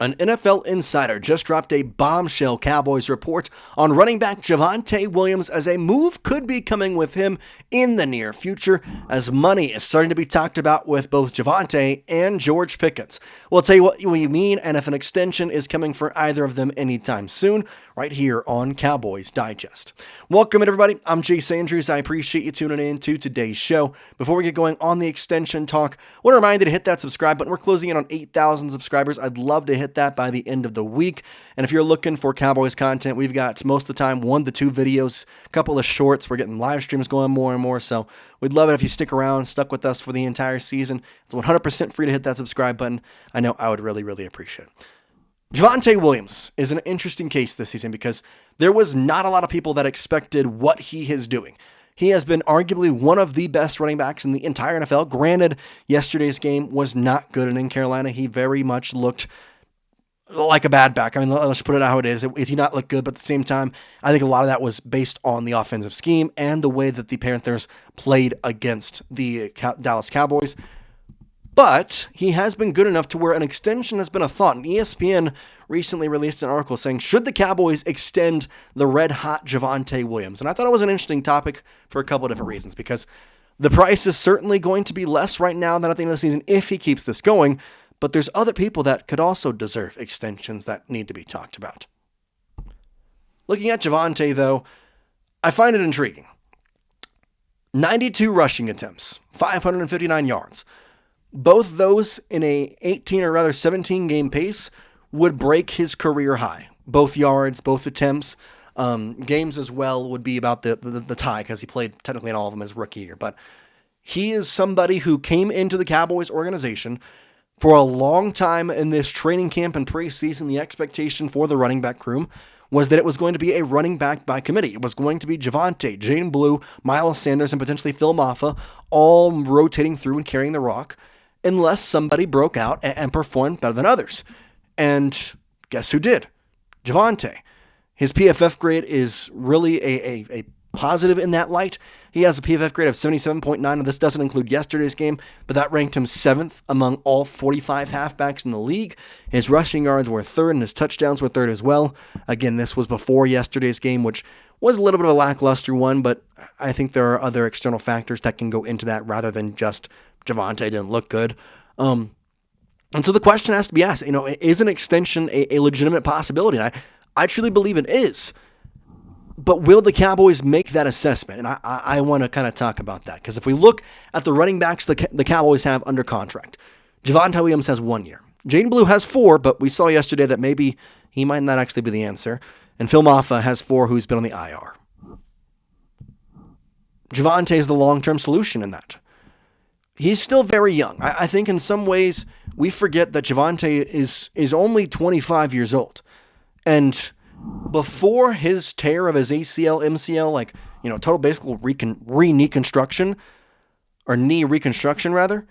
An NFL insider just dropped a bombshell Cowboys report on running back Javonte Williams, as a move could be coming with him in the near future, as money is starting to be talked about with both Javonte and George Pickens. We'll tell you what we mean and if an extension is coming for either of them anytime soon, right here on Cowboys Digest. Welcome in, everybody. I'm Jace Andrews. I appreciate you tuning in to today's show. Before we get going on the extension talk, I want to remind you to hit that subscribe button. We're closing in on 8,000 subscribers. I'd love to hit that by the end of the week. And if you're looking for Cowboys content, we've got most of the time 1 to 2 videos, a couple of shorts. We're getting live streams going more and more. So we'd love it if you stick around, stuck with us for the entire season. It's 100% free to hit that subscribe button. I know I would really, really appreciate it. Javonte Williams is an interesting case this season because there was not a lot of people that expected what he is doing. He has been arguably one of the best running backs in the entire NFL. Granted, yesterday's game was not good, and in Carolina, he very much looked like a bad back. I mean, let's put it how it is. He did not look good, but at the same time, I think a lot of that was based on the offensive scheme and the way that the Panthers played against the Dallas Cowboys. But he has been good enough to where an extension has been a thought. And ESPN recently released an article saying, should the Cowboys extend the red-hot Javonte Williams? And I thought it was an interesting topic for a couple of different reasons, because the price is certainly going to be less right now than at the end of the season if he keeps this going. But there's other people that could also deserve extensions that need to be talked about. Looking at Javonte, though, I find it intriguing. 92 rushing attempts, 559 yards. Both those in a 17 game pace would break his career high. Both yards, both attempts, games as well would be about the tie, because he played technically in all of them his rookie year. But he is somebody who came into the Cowboys organization for a long time in this training camp and preseason. The expectation for the running back room was that it was going to be a running back by committee. It was going to be Javonte, Jane Blue, Miles Sanders, and potentially Phil Maffa, all rotating through and carrying the rock, unless somebody broke out and performed better than others. And guess who did? Javonte. His PFF grade is really a positive in that light. He has a PFF grade of 77.9, and this doesn't include yesterday's game, but that ranked him 7th among all 45 halfbacks in the league. His rushing yards were 3rd, and his touchdowns were 3rd as well. Again, this was before yesterday's game, which was a little bit of a lackluster one, but I think there are other external factors that can go into that rather than just Javonte didn't look good. And so the question has to be asked, is an extension a legitimate possibility? And I truly believe it is. But will the Cowboys make that assessment? And I want to kind of talk about that, because if we look at the running backs the Cowboys have under contract, Javonte Williams has 1 year. Jane Blue has 4, but we saw yesterday that maybe he might not actually be the answer. And Phil Maffa has 4, who's been on the IR. Javonte is the long-term solution in that. He's still very young. I think in some ways we forget that Javonte is only 25 years old. And before his tear of his ACL, MCL, total basically knee reconstruction rather,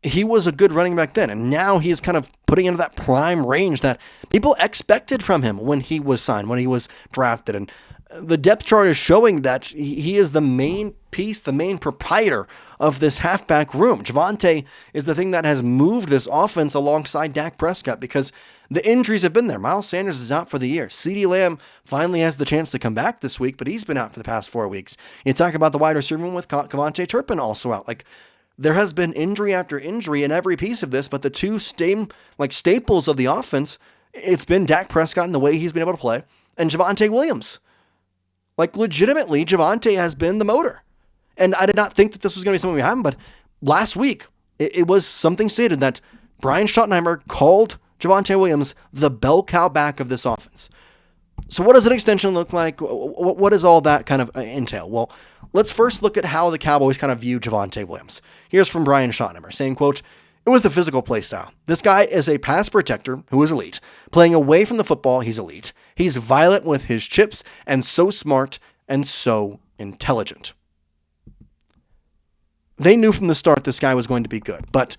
he was a good running back then. And now he's kind of putting into that prime range that people expected from him when he was signed, when he was drafted. And the depth chart is showing that he is the main piece, the main proprietor of this halfback room. Javonte is the thing that has moved this offense alongside Dak Prescott, because the injuries have been there. Miles Sanders is out for the year. CeeDee Lamb finally has the chance to come back this week, but he's been out for the past 4 weeks. You talk about the wide receiver room with Kevontae Turpin also out. There has been injury after injury in every piece of this, but the two staples of the offense, it's been Dak Prescott and the way he's been able to play, and Javonte Williams. Legitimately, Javonte has been the motor. And I did not think that this was going to be something we haven't, but last week, it was something stated that Brian Schottenheimer called Javonte Williams the bell cow back of this offense. So what does an extension look like? What does all that kind of entail? Well, let's first look at how the Cowboys kind of view Javonte Williams. Here's from Brian Schottenheimer saying, quote, "It was the physical play style. This guy is a pass protector who is elite. Playing away from the football, he's elite. He's violent with his chips and so smart and so intelligent." They knew from the start this guy was going to be good. But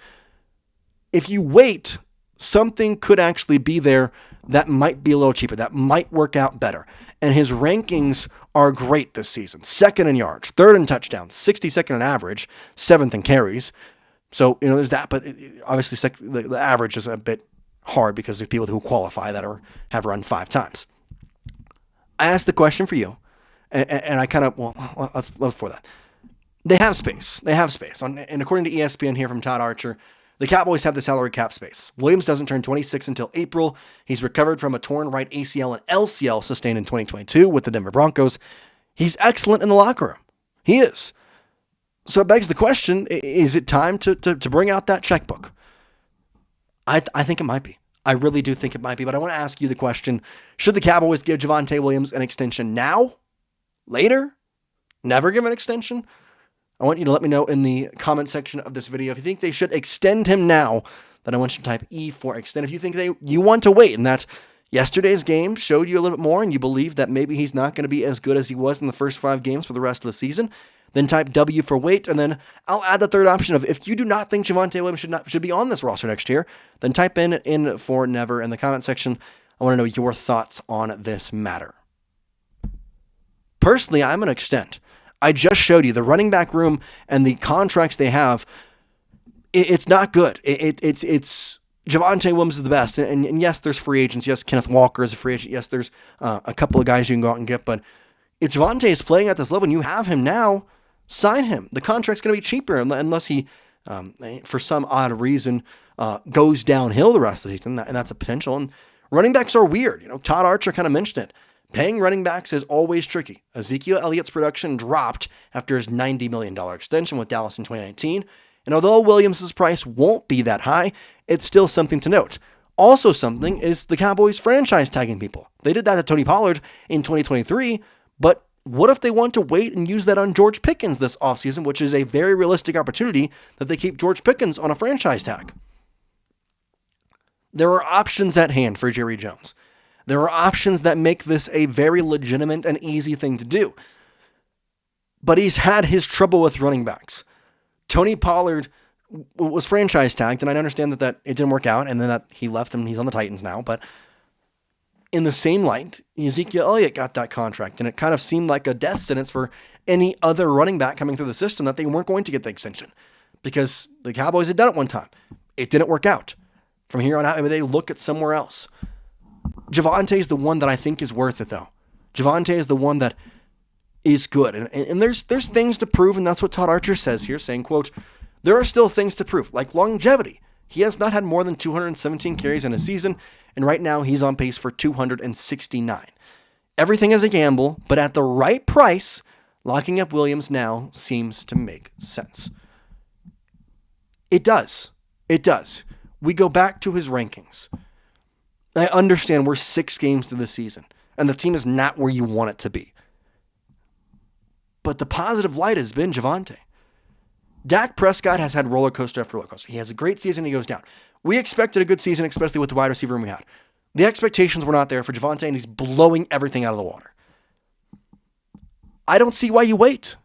if you wait, something could actually be there that might be a little cheaper, that might work out better. And his rankings are great this season. 2nd in yards, 3rd in touchdowns, 62nd in average, 7th in carries. So, there's that, but obviously the average is a bit hard because there's people who qualify that have run 5 times. I asked the question for you, and I kind of, let's before that. They have space. And according to ESPN here from Todd Archer, the Cowboys have the salary cap space. Williams doesn't turn 26 until April. He's recovered from a torn right ACL and LCL sustained in 2022 with the Denver Broncos. He's excellent in the locker room. He is. So it begs the question, is it time to bring out that checkbook? I think it might be. I really do think it might be. But I want to ask you the question, should the Cowboys give Javonte Williams an extension now? Later? Never give an extension? I want you to let me know in the comment section of this video if you think they should extend him now. Then I want you to type E for extend. If you think you want to wait and that yesterday's game showed you a little bit more and you believe that maybe he's not going to be as good as he was in the first 5 games for the rest of the season, then type W for wait, and then I'll add the third option of if you do not think Javonte Williams should be on this roster next year, then type in for never in the comment section. I want to know your thoughts on this matter. Personally, I'm going to extend. I just showed you the running back room and the contracts they have. It's not good. It's Javonte Williams is the best. And yes, there's free agents. Yes, Kenneth Walker is a free agent. Yes, there's a couple of guys you can go out and get. But if Javonte is playing at this level and you have him now, sign him. The contract's going to be cheaper unless he, for some odd reason, goes downhill the rest of the season. And that's a potential. And running backs are weird. Todd Archer kind of mentioned it. Paying running backs is always tricky. Ezekiel Elliott's production dropped after his $90 million extension with Dallas in 2019. And although Williams' price won't be that high, it's still something to note. Also something is the Cowboys franchise tagging people. They did that to Tony Pollard in 2023, but what if they want to wait and use that on George Pickens this offseason, which is a very realistic opportunity that they keep George Pickens on a franchise tag? There are options at hand for Jerry Jones. There are options that make this a very legitimate and easy thing to do. But he's had his trouble with running backs. Tony Pollard was franchise tagged, and I understand that it didn't work out, and then that he left and he's on the Titans now. But in the same light, Ezekiel Elliot got that contract, and it kind of seemed like a death sentence for any other running back coming through the system that they weren't going to get the extension because the Cowboys had done it one time. It didn't work out. From here on out, maybe they look at somewhere else. Javonte is the one that I think is worth it, though. Javonte is the one that is good. And there's things to prove, and that's what Todd Archer says here, saying, quote, there are still things to prove, like longevity. He has not had more than 217 carries in a season, and right now he's on pace for 269. Everything is a gamble, but at the right price, locking up Williams now seems to make sense. It does. It does. We go back to his rankings. I understand we're 6 games through the season, and the team is not where you want it to be. But the positive light has been Javonte. Dak Prescott has had roller coaster after roller coaster. He has a great season, he goes down. We expected a good season, especially with the wide receiver room we had. The expectations were not there for Javonte, and he's blowing everything out of the water. I don't see why you wait.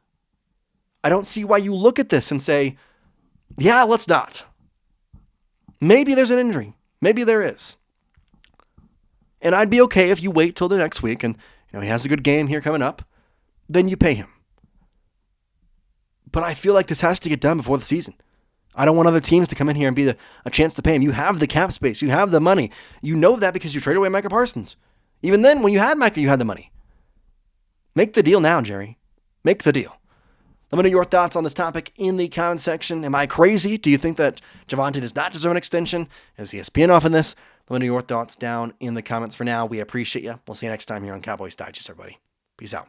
I don't see why you look at this and say, yeah, let's not. Maybe there's an injury. Maybe there is. And I'd be okay if you wait till the next week and he has a good game here coming up, then you pay him. But I feel like this has to get done before the season. I don't want other teams to come in here and be a chance to pay him. You have the cap space. You have the money. You know that because you traded away Micah Parsons. Even then, when you had Micah, you had the money. Make the deal now, Jerry. Make the deal. Let me know your thoughts on this topic in the comment section. Am I crazy? Do you think that Javonte does not deserve an extension? Is ESPN off in this? Let me know your thoughts down in the comments. For now, we appreciate you. We'll see you next time here on Cowboys Digest, everybody. Peace out.